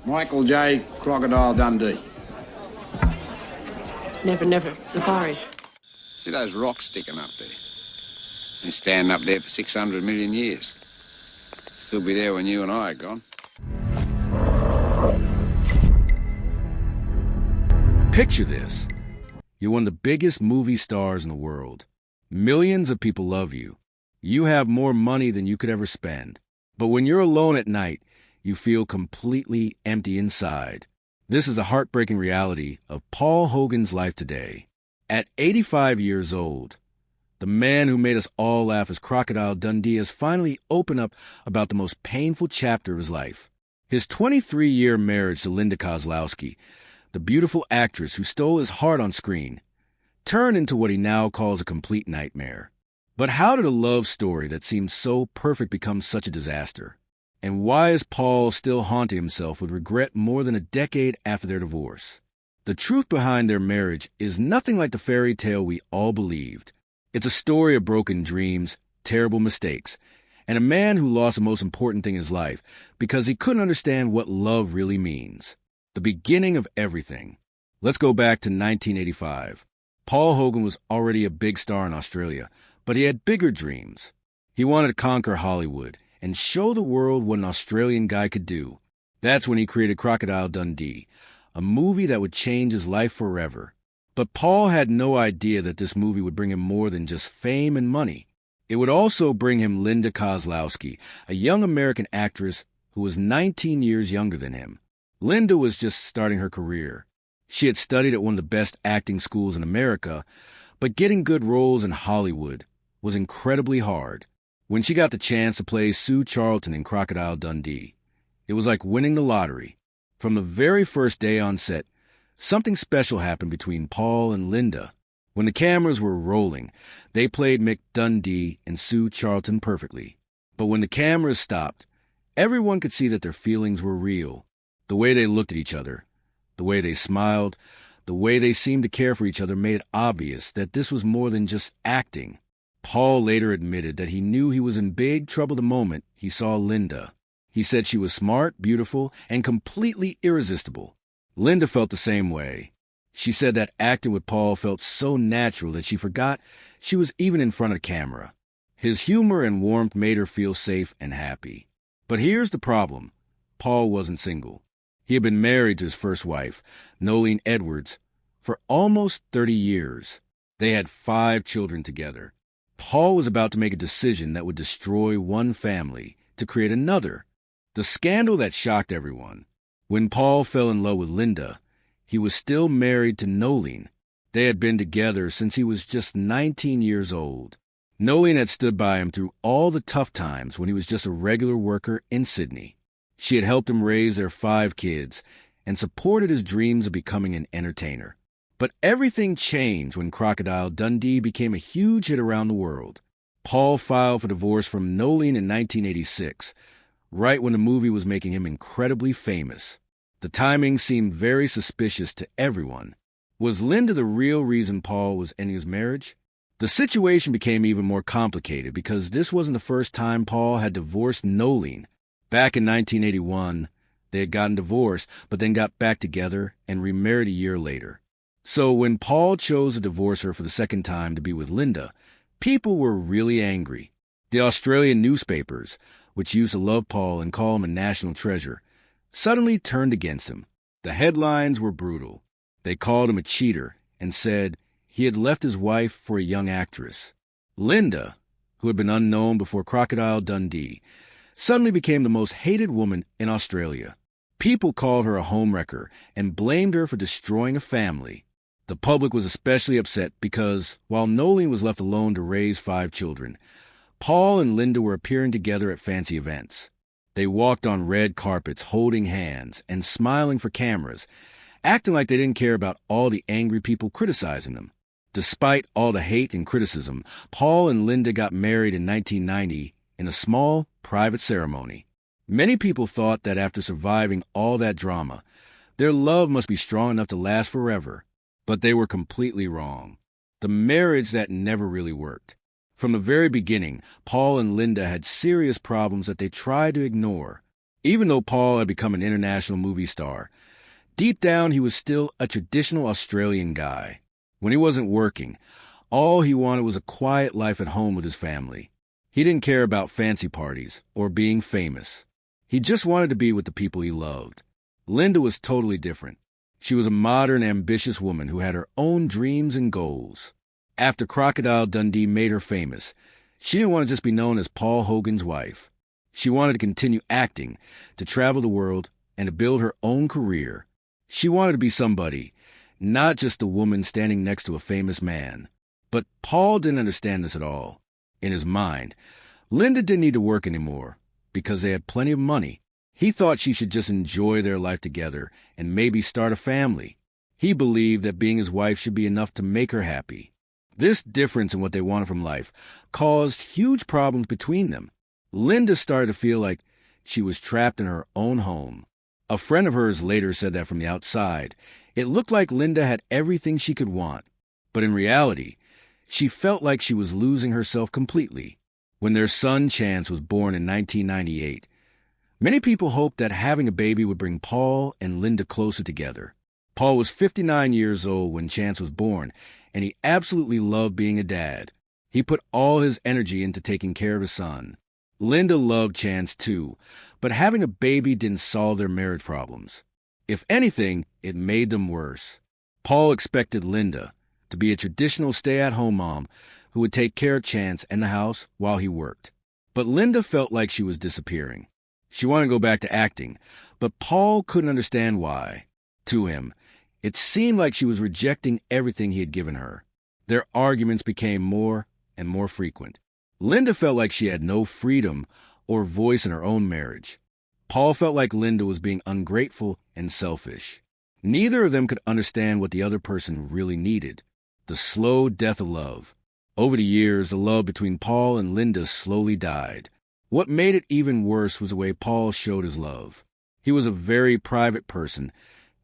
Michael J. Crocodile Dundee. Never, never. Safaris. See those rocks sticking up there? Been standing up there for 600 million years. Still be there when you and I are gone. Picture this. You're one of the biggest movie stars in the world. Millions of people love you. You have more money than you could ever spend. But when you're alone at night, you feel completely empty inside. This is the heartbreaking reality of Paul Hogan's life today. At 85 years old, the man who made us all laugh as Crocodile Dundee has finally opened up about the most painful chapter of his life. His 23-year marriage to Linda Kozlowski, the beautiful actress who stole his heart on screen, turned into what he now calls a complete nightmare. But how did a love story that seemed so perfect become such a disaster? And why is Paul still haunting himself with regret more than a decade after their divorce? The truth behind their marriage is nothing like the fairy tale we all believed. It's a story of broken dreams, terrible mistakes, and a man who lost the most important thing in his life because he couldn't understand what love really means. The beginning of everything. Let's go back to 1985. Paul Hogan was already a big star in Australia, but he had bigger dreams. He wanted to conquer Hollywood and show the world what an Australian guy could do. That's when he created Crocodile Dundee, a movie that would change his life forever. But Paul had no idea that this movie would bring him more than just fame and money. It would also bring him Linda Kozlowski, a young American actress who was 19 years younger than him. Linda was just starting her career. She had studied at one of the best acting schools in America, but getting good roles in Hollywood was incredibly hard. When she got the chance to play Sue Charlton in Crocodile Dundee, it was like winning the lottery. From the very first day on set, something special happened between Paul and Linda. When the cameras were rolling, they played Mick Dundee and Sue Charlton perfectly. But when the cameras stopped, everyone could see that their feelings were real. The way they looked at each other, the way they smiled, the way they seemed to care for each other made it obvious that this was more than just acting. Paul later admitted that he knew he was in big trouble the moment he saw Linda. He said she was smart, beautiful, and completely irresistible. Linda felt the same way. She said that acting with Paul felt so natural that she forgot she was even in front of the camera. His humor and warmth made her feel safe and happy. But here's the problem. Paul wasn't single. He had been married to his first wife, Nolene Edwards, for almost 30 years. They had 5 children together. Paul was about to make a decision that would destroy one family to create another. The scandal that shocked everyone. When Paul fell in love with Linda, he was still married to Nolene. They had been together since he was just 19 years old. Nolene had stood by him through all the tough times when he was just a regular worker in Sydney. She had helped him raise their 5 kids and supported his dreams of becoming an entertainer. But everything changed when Crocodile Dundee became a huge hit around the world. Paul filed for divorce from Nolene in 1986, right when the movie was making him incredibly famous. The timing seemed very suspicious to everyone. Was Linda the real reason Paul was ending his marriage? The situation became even more complicated because this wasn't the first time Paul had divorced Nolene. Back in 1981, they had gotten divorced, but then got back together and remarried a year later. So when Paul chose to divorce her for the second time to be with Linda, people were really angry. The Australian newspapers, which used to love Paul and call him a national treasure, suddenly turned against him. The headlines were brutal. They called him a cheater and said he had left his wife for a young actress. Linda, who had been unknown before Crocodile Dundee, suddenly became the most hated woman in Australia. People called her a homewrecker and blamed her for destroying a family. The public was especially upset because, while Nolene was left alone to raise 5 children, Paul and Linda were appearing together at fancy events. They walked on red carpets holding hands and smiling for cameras, acting like they didn't care about all the angry people criticizing them. Despite all the hate and criticism, Paul and Linda got married in 1990 in a small, private ceremony. Many people thought that after surviving all that drama, their love must be strong enough to last forever. But they were completely wrong. The marriage that never really worked. From the very beginning, Paul and Linda had serious problems that they tried to ignore. Even though Paul had become an international movie star, deep down he was still a traditional Australian guy. When he wasn't working, all he wanted was a quiet life at home with his family. He didn't care about fancy parties or being famous. He just wanted to be with the people he loved. Linda was totally different. She was a modern, ambitious woman who had her own dreams and goals. After Crocodile Dundee made her famous, she didn't want to just be known as Paul Hogan's wife. She wanted to continue acting, to travel the world, and to build her own career. She wanted to be somebody, not just a woman standing next to a famous man. But Paul didn't understand this at all. In his mind, Linda didn't need to work anymore because they had plenty of money. He thought she should just enjoy their life together and maybe start a family. He believed that being his wife should be enough to make her happy. This difference in what they wanted from life caused huge problems between them. Linda started to feel like she was trapped in her own home. A friend of hers later said that from the outside, it looked like Linda had everything she could want. But in reality, she felt like she was losing herself completely. When their son Chance was born in 1998, many people hoped that having a baby would bring Paul and Linda closer together. Paul was 59 years old when Chance was born, and he absolutely loved being a dad. He put all his energy into taking care of his son. Linda loved Chance too, but having a baby didn't solve their marriage problems. If anything, it made them worse. Paul expected Linda to be a traditional stay-at-home mom who would take care of Chance and the house while he worked. But Linda felt like she was disappearing. She wanted to go back to acting, but Paul couldn't understand why. To him, it seemed like she was rejecting everything he had given her. Their arguments became more and more frequent. Linda felt like she had no freedom or voice in her own marriage. Paul felt like Linda was being ungrateful and selfish. Neither of them could understand what the other person really needed. The slow death of love. Over the years, the love between Paul and Linda slowly died. What made it even worse was the way Paul showed his love. He was a very private person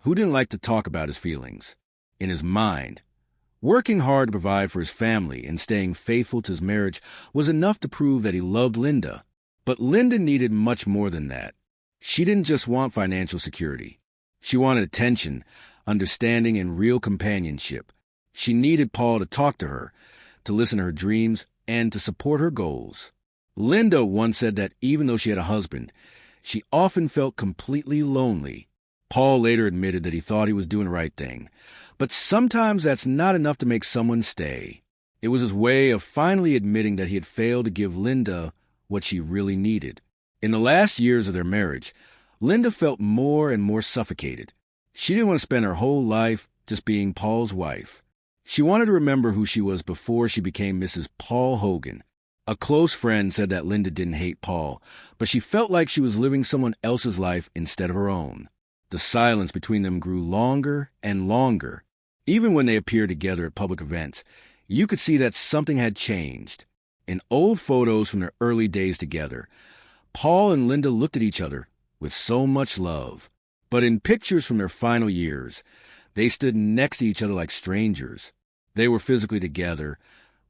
who didn't like to talk about his feelings. In his mind, working hard to provide for his family and staying faithful to his marriage was enough to prove that he loved Linda. But Linda needed much more than that. She didn't just want financial security. She wanted attention, understanding, and real companionship. She needed Paul to talk to her, to listen to her dreams, and to support her goals. Linda once said that even though she had a husband, she often felt completely lonely. Paul later admitted that he thought he was doing the right thing, but sometimes that's not enough to make someone stay. It was his way of finally admitting that he had failed to give Linda what she really needed. In the last years of their marriage, Linda felt more and more suffocated. She didn't want to spend her whole life just being Paul's wife. She wanted to remember who she was before she became Mrs. Paul Hogan. A close friend said that Linda didn't hate Paul, but she felt like she was living someone else's life instead of her own. The silence between them grew longer and longer. Even when they appeared together at public events, you could see that something had changed. In old photos from their early days together, Paul and Linda looked at each other with so much love. But in pictures from their final years, they stood next to each other like strangers. They were physically together,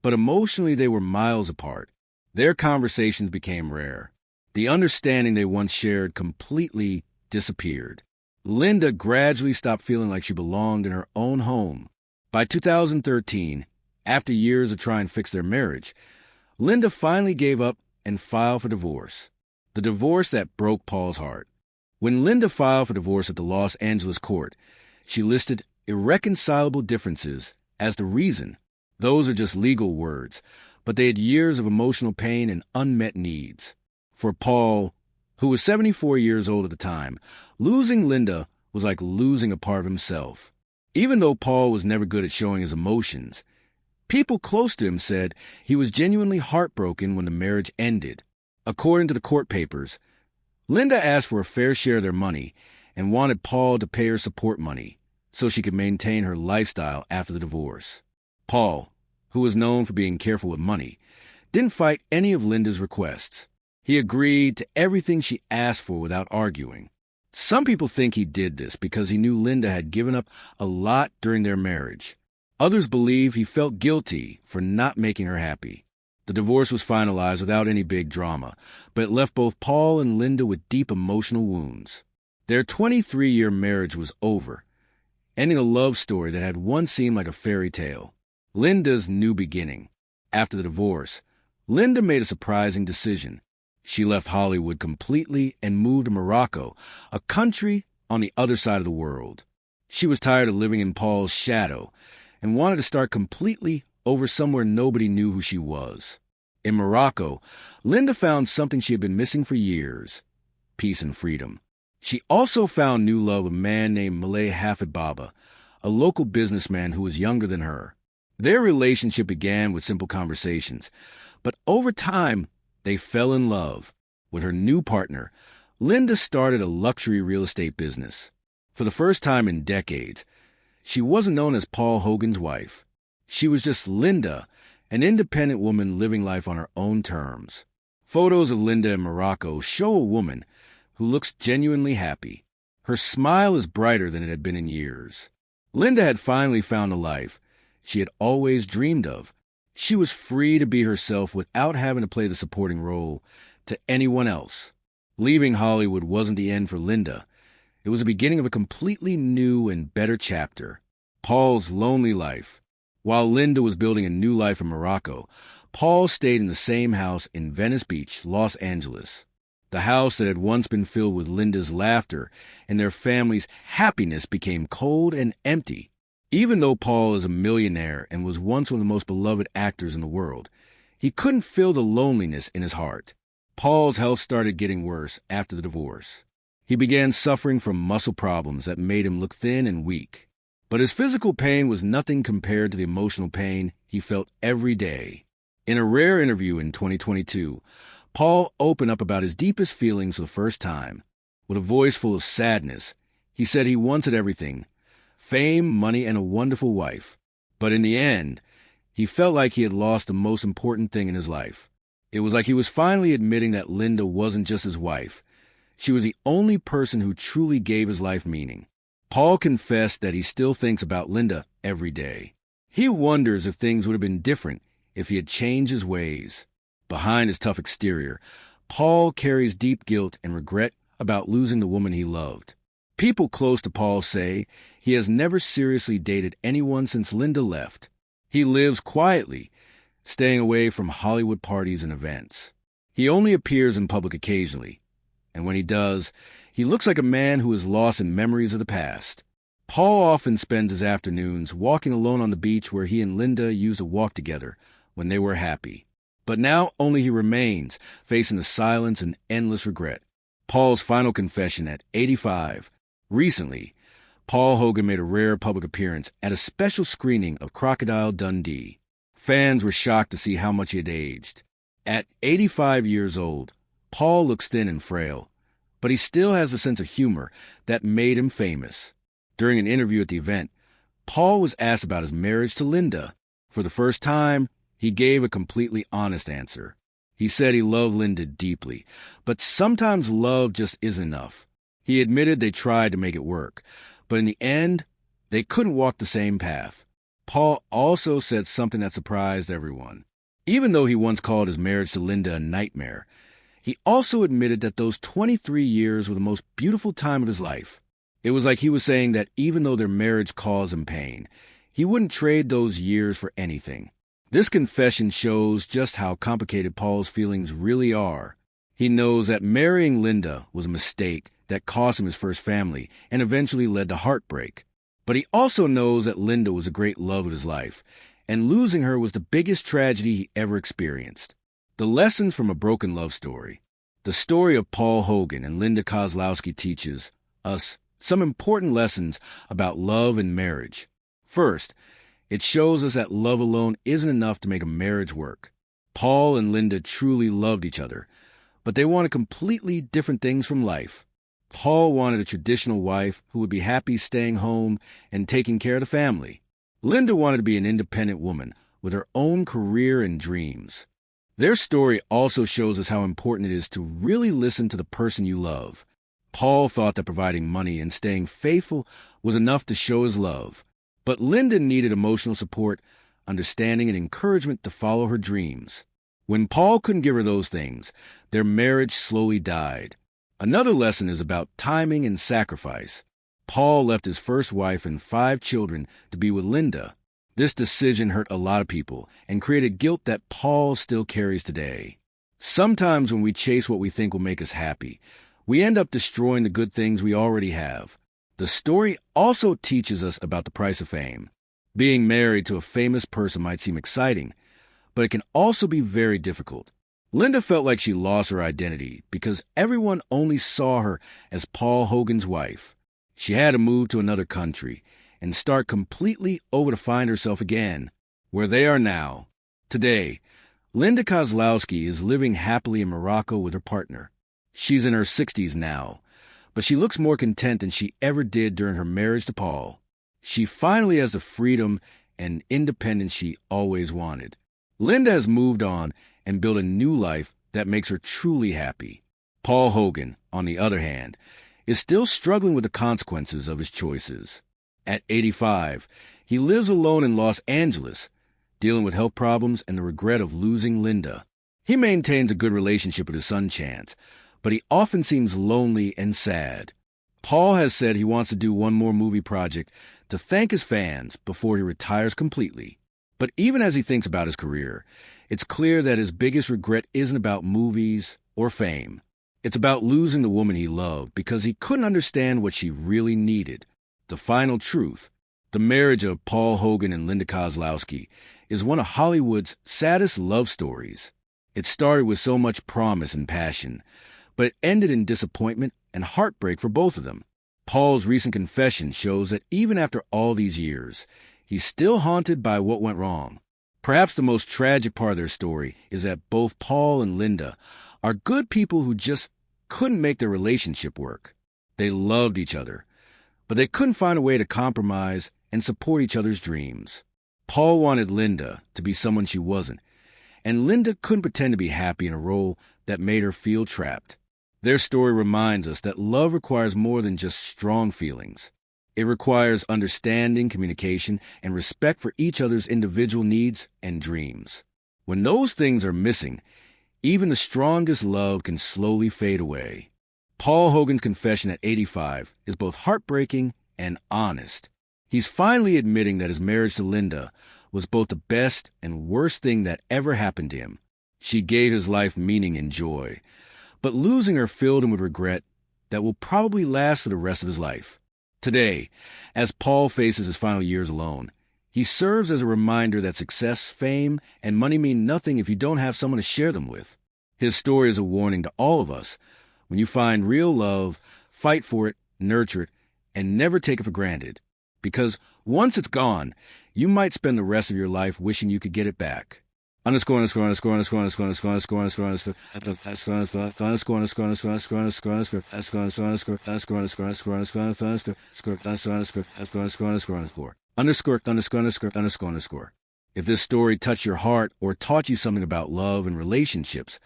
but emotionally they were miles apart. Their conversations became rare. The understanding they once shared completely disappeared. Linda gradually stopped feeling like she belonged in her own home. By 2013, after years of trying to fix their marriage, Linda finally gave up and filed for divorce. The divorce that broke Paul's heart. When Linda filed for divorce at the Los Angeles court, she listed irreconcilable differences as the reason. Those are just legal words, but they had years of emotional pain and unmet needs. For Paul, who was 74 years old at the time, losing Linda was like losing a part of himself. Even though Paul was never good at showing his emotions, people close to him said he was genuinely heartbroken when the marriage ended. According to the court papers, Linda asked for a fair share of their money and wanted Paul to pay her support money so she could maintain her lifestyle after the divorce. Paul, who was known for being careful with money, didn't fight any of Linda's requests. He agreed to everything she asked for without arguing. Some people think he did this because he knew Linda had given up a lot during their marriage. Others believe he felt guilty for not making her happy. The divorce was finalized without any big drama, but it left both Paul and Linda with deep emotional wounds. Their 23-year marriage was over, ending a love story that had once seemed like a fairy tale. Linda's new beginning. After the divorce, Linda made a surprising decision. She left Hollywood completely and moved to Morocco, a country on the other side of the world. She was tired of living in Paul's shadow and wanted to start completely over somewhere nobody knew who she was. In Morocco, Linda found something she had been missing for years: peace and freedom. She also found new love with a man named Malay Hafid Baba, a local businessman who was younger than her. Their relationship began with simple conversations, but over time, they fell in love. With her new partner, Linda started a luxury real estate business. For the first time in decades, she wasn't known as Paul Hogan's wife. She was just Linda, an independent woman living life on her own terms. Photos of Linda in Morocco show a woman who looks genuinely happy. Her smile is brighter than it had been in years. Linda had finally found a life she had always dreamed of. She was free to be herself without having to play the supporting role to anyone else. Leaving Hollywood wasn't the end for Linda. It was the beginning of a completely new and better chapter. Paul's lonely life. While Linda was building a new life in Morocco, Paul stayed in the same house in Venice Beach, Los Angeles. The house that had once been filled with Linda's laughter and their family's happiness became cold and empty. Even though Paul is a millionaire and was once one of the most beloved actors in the world, he couldn't feel the loneliness in his heart. Paul's health started getting worse after the divorce. He began suffering from muscle problems that made him look thin and weak. But his physical pain was nothing compared to the emotional pain he felt every day. In a rare interview in 2022, Paul opened up about his deepest feelings for the first time. With a voice full of sadness, he said he wanted everything: fame, money, and a wonderful wife. But in the end, he felt like he had lost the most important thing in his life. It was like he was finally admitting that Linda wasn't just his wife. She was the only person who truly gave his life meaning. Paul confessed that he still thinks about Linda every day. He wonders if things would have been different if he had changed his ways. Behind his tough exterior, Paul carries deep guilt and regret about losing the woman he loved. People close to Paul say he has never seriously dated anyone since Linda left. He lives quietly, staying away from Hollywood parties and events. He only appears in public occasionally, and when he does, he looks like a man who is lost in memories of the past. Paul often spends his afternoons walking alone on the beach where he and Linda used to walk together when they were happy. But now only he remains, facing the silence and endless regret. Paul's final confession at 85. Recently, Paul Hogan made a rare public appearance at a special screening of Crocodile Dundee. Fans were shocked to see how much he had aged. At 85 years old, Paul looks thin and frail, but he still has a sense of humor that made him famous. During an interview at the event, Paul was asked about his marriage to Linda. For the first time, he gave a completely honest answer. He said he loved Linda deeply, but sometimes love just isn't enough. He admitted they tried to make it work, but in the end, they couldn't walk the same path. Paul also said something that surprised everyone. Even though he once called his marriage to Linda a nightmare, he also admitted that those 23 years were the most beautiful time of his life. It was like he was saying that even though their marriage caused him pain, he wouldn't trade those years for anything. This confession shows just how complicated Paul's feelings really are. He knows that marrying Linda was a mistake that cost him his first family and eventually led to heartbreak. But he also knows that Linda was a great love of his life, and losing her was the biggest tragedy he ever experienced. The lessons from a broken love story. The story of Paul Hogan and Linda Kozlowski teaches us some important lessons about love and marriage. First, it shows us that love alone isn't enough to make a marriage work. Paul and Linda truly loved each other, but they wanted completely different things from life. Paul wanted a traditional wife who would be happy staying home and taking care of the family. Linda wanted to be an independent woman with her own career and dreams. Their story also shows us how important it is to really listen to the person you love. Paul thought that providing money and staying faithful was enough to show his love. But Linda needed emotional support, understanding, and encouragement to follow her dreams. When Paul couldn't give her those things, their marriage slowly died. Another lesson is about timing and sacrifice. Paul left his first wife and 5 children to be with Linda. This decision hurt a lot of people and created guilt that Paul still carries today. Sometimes when we chase what we think will make us happy, we end up destroying the good things we already have. The story also teaches us about the price of fame. Being married to a famous person might seem exciting, but it can also be very difficult. Linda felt like she lost her identity because everyone only saw her as Paul Hogan's wife. She had to move to another country and start completely over to find herself again, where they are now. Today, Linda Kozlowski is living happily in Morocco with her partner. She's in her 60s now, but she looks more content than she ever did during her marriage to Paul. She finally has the freedom and independence she always wanted. Linda has moved on and built a new life that makes her truly happy. Paul Hogan, on the other hand, is still struggling with the consequences of his choices. At 85, he lives alone in Los Angeles, dealing with health problems and the regret of losing Linda. He maintains a good relationship with his son Chance, but he often seems lonely and sad. Paul has said he wants to do one more movie project to thank his fans before he retires completely. But even as he thinks about his career, it's clear that his biggest regret isn't about movies or fame. It's about losing the woman he loved because he couldn't understand what she really needed. The final truth, the marriage of Paul Hogan and Linda Kozlowski, is one of Hollywood's saddest love stories. It started with so much promise and passion, but it ended in disappointment and heartbreak for both of them. Paul's recent confession shows that even after all these years, he's still haunted by what went wrong. Perhaps the most tragic part of their story is that both Paul and Linda are good people who just couldn't make their relationship work. They loved each other, but they couldn't find a way to compromise and support each other's dreams. Paul wanted Linda to be someone she wasn't, and Linda couldn't pretend to be happy in a role that made her feel trapped. Their story reminds us that love requires more than just strong feelings. It requires understanding, communication, and respect for each other's individual needs and dreams. When those things are missing, even the strongest love can slowly fade away. Paul Hogan's confession at 85 is both heartbreaking and honest. He's finally admitting that his marriage to Linda was both the best and worst thing that ever happened to him. She gave his life meaning and joy, but losing her filled him with regret that will probably last for the rest of his life. Today, as Paul faces his final years alone, he serves as a reminder that success, fame, and money mean nothing if you don't have someone to share them with. His story is a warning to all of us. When you find real love, fight for it, nurture it, and never take it for granted. Because once it's gone, you might spend the rest of your life wishing you could get it back. Underscore. If this story touched your heart or taught you something about love and relationships,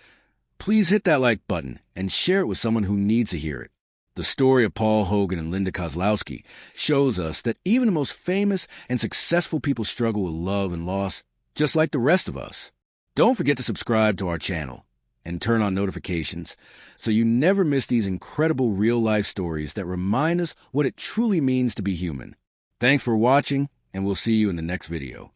please hit that like button and share it with someone who needs to hear it. The story of Paul Hogan and Linda Kozlowski shows us that even the most famous and successful people struggle with love and loss, just like the rest of us. Don't forget to subscribe to our channel and turn on notifications so you never miss these incredible real-life stories that remind us what it truly means to be human. Thanks for watching, and we'll see you in the next video.